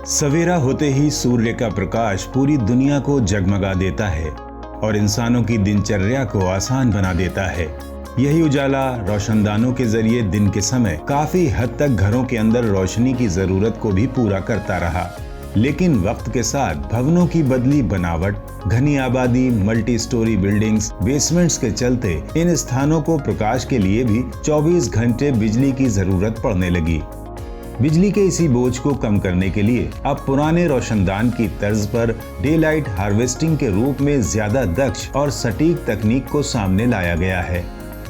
सवेरा होते ही सूर्य का प्रकाश पूरी दुनिया को जगमगा देता है और इंसानों की दिनचर्या को आसान बना देता है। यही उजाला रोशनदानों के जरिए दिन के समय काफी हद तक घरों के अंदर रोशनी की जरूरत को भी पूरा करता रहा। लेकिन वक्त के साथ भवनों की बदली बनावट, घनी आबादी, मल्टी स्टोरी बिल्डिंग्स, बेसमेंट्स के चलते इन स्थानों को प्रकाश के लिए भी 24 घंटे बिजली की जरूरत पड़ने लगी। बिजली के इसी बोझ को कम करने के लिए अब पुराने रोशनदान की तर्ज पर डे लाइट हार्वेस्टिंग के रूप में ज्यादा दक्ष और सटीक तकनीक को सामने लाया गया है।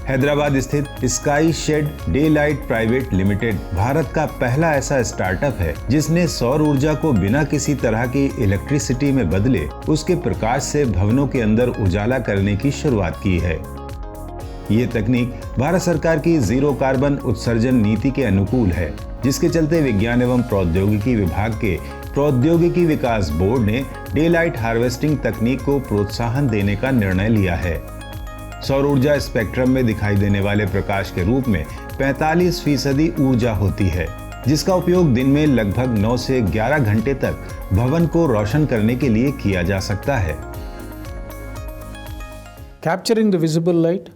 हैदराबाद स्थित Skyshade Daylight Private Limited Bharat का पहला ऐसा स्टार्टअप है जिसने सौर ऊर्जा को बिना किसी तरह की इलेक्ट्रिसिटी में बदले उसके प्रकाश से भवनों के अंदर उजाला करने की शुरुआत की है। ये तकनीक भारत सरकार की जीरो कार्बन उत्सर्जन नीति के अनुकूल है, जिसके चलते विज्ञान एवं प्रौद्योगिकी विभाग के प्रौद्योगिकी विकास बोर्ड ने डे लाइट हार्वेस्टिंग तकनीक को प्रोत्साहन देने का निर्णय लिया है। सौर ऊर्जा स्पेक्ट्रम में दिखाई देने वाले प्रकाश के रूप में 45% ऊर्जा होती है, जिसका उपयोग दिन में लगभग 9 से 11 घंटे तक भवन को रोशन करने के लिए किया जा सकता है। Capturing the visible light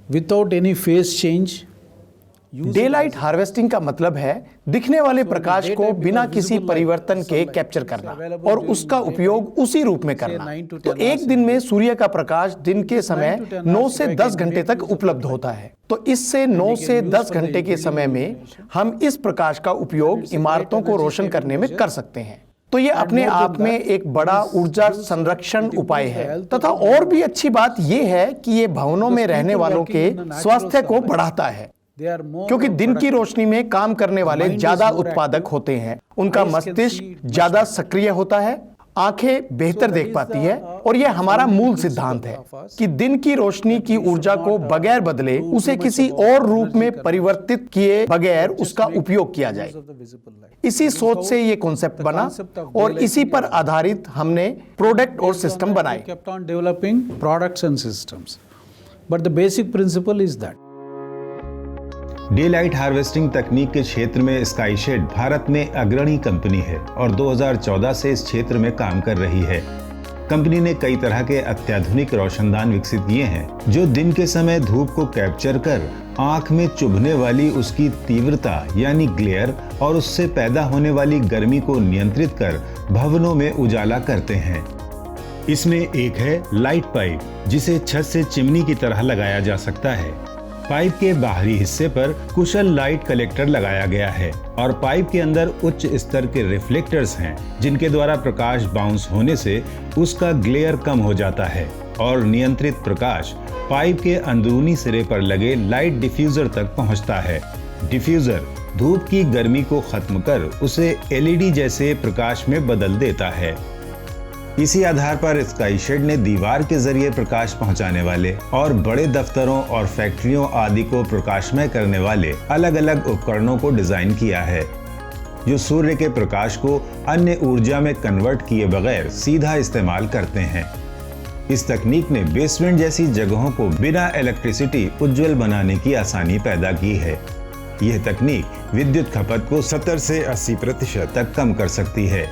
without any phase change। Day light harvesting का मतलब है दिखने वाले प्रकाश को बिना किसी परिवर्तन के कैप्चर करना और उसका उपयोग उसी रूप में करना। तो एक दिन में सूर्य का प्रकाश दिन के समय 9 से 10 घंटे तक उपलब्ध होता है। तो इससे 9 से 10 घंटे के समय में हम इस प्रकाश का उपयोग इमारतों को रोशन करने में कर सकते हैं। तो ये अपने आप में एक बड़ा ऊर्जा संरक्षण उपाय है तथा और भी अच्छी बात यह है कि ये भवनों में रहने वालों के स्वास्थ्य को बढ़ाता है, क्योंकि दिन की रोशनी में काम करने वाले ज्यादा उत्पादक होते हैं, उनका मस्तिष्क ज्यादा सक्रिय होता है, आंखें बेहतर देख पाती है और यह हमारा मूल सिद्धांत है कि दिन की रोशनी की ऊर्जा को बगैर बदले उसे किसी और रूप में परिवर्तित किए बगैर उसका उपयोग किया जाए। इसी सोच से ये कॉन्सेप्ट बना और इसी पर आधारित हमने प्रोडक्ट और सिस्टम बनाए। But the basic principle is that day light harvesting तकनीक के क्षेत्र में स्काई शेड भारत में अग्रणी कंपनी है और 2014 से इस क्षेत्र में काम कर रही है। कंपनी ने कई तरह के अत्याधुनिक रोशनदान विकसित किए हैं जो दिन के समय धूप को कैप्चर कर आंख में चुभने वाली उसकी तीव्रता यानी ग्लेयर और उससे पैदा होने वाली गर्मी को नियंत्रित कर भवनों में उजाला करते हैं। इसमें एक है लाइट पाइप, जिसे छत से चिमनी की तरह लगाया जा सकता है। पाइप के बाहरी हिस्से पर कुशल लाइट कलेक्टर लगाया गया है और पाइप के अंदर उच्च स्तर के रिफ्लेक्टर्स हैं, जिनके द्वारा प्रकाश बाउंस होने से उसका ग्लेयर कम हो जाता है और नियंत्रित प्रकाश पाइप के अंदरूनी सिरे पर लगे लाइट डिफ्यूजर तक पहुंचता है। डिफ्यूजर धूप की गर्मी को खत्म कर उसे एलईडी जैसे प्रकाश में बदल देता है। इसी आधार पर स्काई शेड ने दीवार के जरिए प्रकाश पहुंचाने वाले और बड़े दफ्तरों और फैक्ट्रियों आदि को प्रकाशमय करने वाले अलग अलग उपकरणों को डिजाइन किया है, जो सूर्य के प्रकाश को अन्य ऊर्जा में कन्वर्ट किए बगैर सीधा इस्तेमाल करते हैं। इस तकनीक ने बेसमेंट जैसी जगहों को बिना इलेक्ट्रिसिटी उज्जवल बनाने की आसानी पैदा की है। यह तकनीक विद्युत खपत को 70 से 80% तक कम कर सकती है।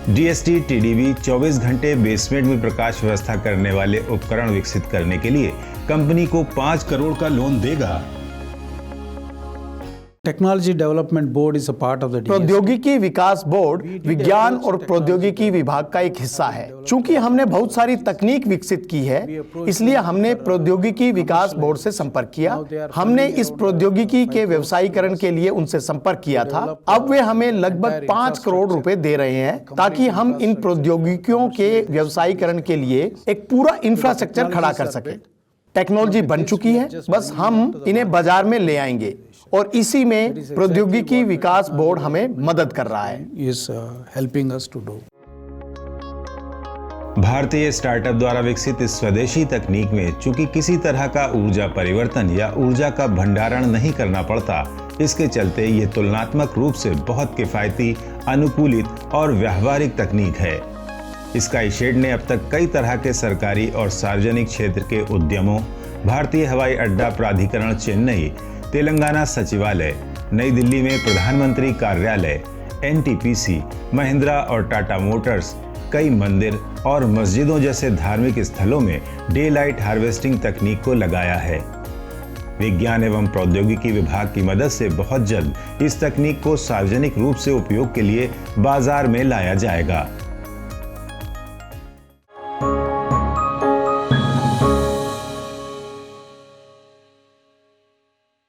डीएसटी टीडीबी 24 घंटे बेसमेंट में प्रकाश व्यवस्था करने वाले उपकरण विकसित करने के लिए कंपनी को 5 करोड़ का लोन देगा। Technology development board is a part of the प्रौद्योगिकी विकास बोर्ड विज्ञान और प्रौद्योगिकी विभाग का एक हिस्सा है। चूंकि हमने बहुत सारी तकनीक विकसित की है, इसलिए हमने प्रौद्योगिकी विकास बोर्ड से संपर्क किया। हमने इस प्रौद्योगिकी के व्यवसायीकरण के लिए उनसे संपर्क किया था। अब वे हमें लगभग 5 करोड़ रुपए दे रहे हैं ताकि हम इन प्रौद्योगिकियों के व्यवसायीकरण के लिए एक पूरा इंफ्रास्ट्रक्चर खड़ा कर सके। टेक्नोलॉजी बन चुकी है, बस हम इन्हें बाजार में ले आएंगे और इसी में प्रौद्योगिकी विकास बोर्ड हमें मदद कर रहा है। भारतीय स्टार्टअप द्वारा विकसित इस स्वदेशी तकनीक में चूंकि किसी तरह का ऊर्जा परिवर्तन या ऊर्जा का भंडारण नहीं करना पड़ता, इसके चलते ये तुलनात्मक रूप से बहुत किफायती, अनुकूलित और व्यावहारिक तकनीक है। स्काई शेड ने अब तक कई तरह के सरकारी और सार्वजनिक क्षेत्र के उद्यमों, भारतीय हवाई अड्डा प्राधिकरण चेन्नई, तेलंगाना सचिवालय, नई दिल्ली में प्रधानमंत्री कार्यालय, NTPC, महिंद्रा और टाटा मोटर्स कई मंदिर और मस्जिदों जैसे धार्मिक स्थलों में डे लाइट हार्वेस्टिंग तकनीक को लगाया है। विज्ञान एवं प्रौद्योगिकी विभाग की मदद से बहुत जल्द इस तकनीक को सार्वजनिक रूप से उपयोग के लिए बाजार में लाया जाएगा।